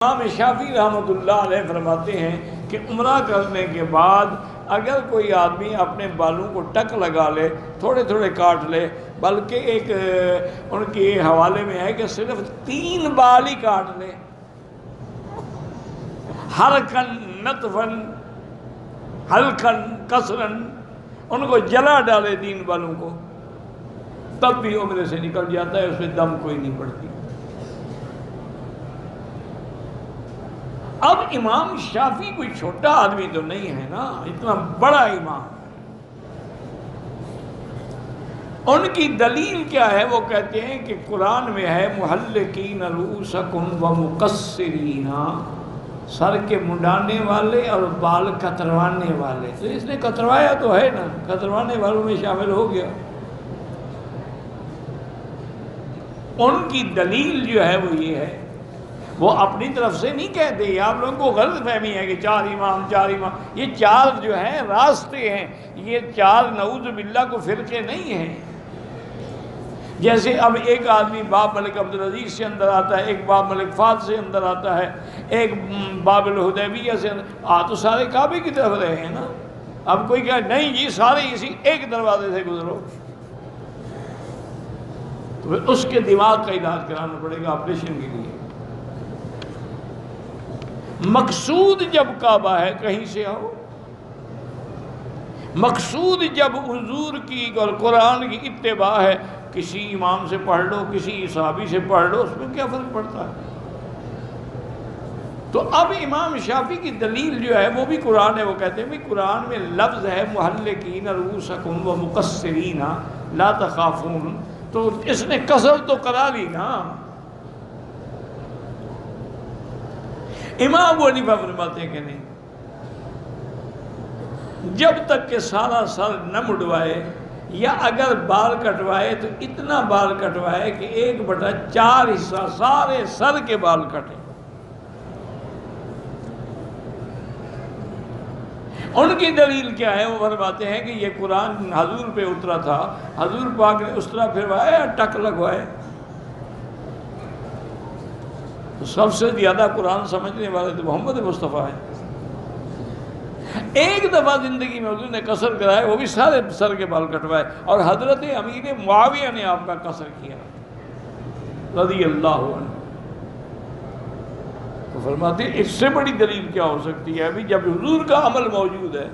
امام شافعی رحمۃ اللہ علیہ فرماتے ہیں کہ عمرہ کرنے کے بعد اگر کوئی آدمی اپنے بالوں کو ٹک لگا لے، تھوڑے تھوڑے کاٹ لے، بلکہ ایک ان کے حوالے میں ہے کہ صرف 3 بال ہی کاٹ لے، حرکن نطفن حلقن کسرن، ان کو جلا ڈالے 3 بالوں کو، تب بھی عمرے سے نکل جاتا ہے، اس میں دم کوئی نہیں پڑتی۔ اب امام شافعی کوئی چھوٹا آدمی تو نہیں ہے نا، اتنا بڑا امام۔ ان کی دلیل کیا ہے؟ وہ کہتے ہیں کہ قرآن میں ہے محلقین رؤوسکم ومقصرین، سر کے منڈانے والے اور بال کتروانے والے، تو اس نے کتروایا تو ہے نا، کتروانے والوں میں شامل ہو گیا۔ ان کی دلیل جو ہے وہ یہ ہے، وہ اپنی طرف سے نہیں کہتے، یہ آپ لوگوں کو غلط فہمی ہے کہ 4 امام 4 امام، یہ 4 جو ہیں راستے ہیں، یہ 4 نعوذ باللہ کو فرقے نہیں ہیں۔ جیسے اب ایک آدمی باب ملک عبدالعزیز سے اندر آتا ہے، ایک باب ملک فہد سے اندر آتا ہے، ایک باب الحدیبیہ سے اندر تو سارے کعبے کی طرف رہے ہیں نا۔ اب کوئی کہے نہیں جی سارے اسی ایک دروازے سے گزرو، تو پھر اس کے دماغ کا علاج کرانا پڑے گا آپریشن کے لیے۔ مقصود جب کعبہ ہے کہیں سے آؤ، مقصود جب حضور کی اور قرآن کی اتباع ہے، کسی امام سے پڑھ لو، کسی صحابی سے پڑھ لو، اس میں کیا فرق پڑتا ہے؟ تو اب امام شافعی کی دلیل جو ہے وہ بھی قرآن ہے، وہ کہتے ہیں بھی قرآن میں لفظ ہے محلقین رؤوسکم ومقصرین لا تخافون، تو اس نے قصر تو کرا لی نا۔ امام ابو حنیفہ فرماتے ہیں کہ نہیں، جب تک کہ سارا سر نہ مڈوائے، یا اگر بال کٹوائے تو اتنا بال کٹوائے کہ 1/4 حصہ سارے سر کے بال کٹے۔ ان کی دلیل کیا ہے؟ وہ فرماتے ہیں کہ یہ قرآن حضور پہ اترا تھا، حضور پاک نے اس طرح پھروایا، ٹک لگوائے۔ سب سے زیادہ قرآن سمجھنے والے تو محمد مصطفیٰ ہیں۔ ایک دفعہ زندگی میں حضور نے قصر کرائے، وہ بھی سارے سر کے بال کٹوائے، اور حضرت امیر معاویہ نے آپ کا قصر کیا رضی اللہ عنہ۔ تو فرماتے ہیں اس سے بڑی دلیل کیا ہو سکتی ہے؟ ابھی جب حضور کا عمل موجود ہے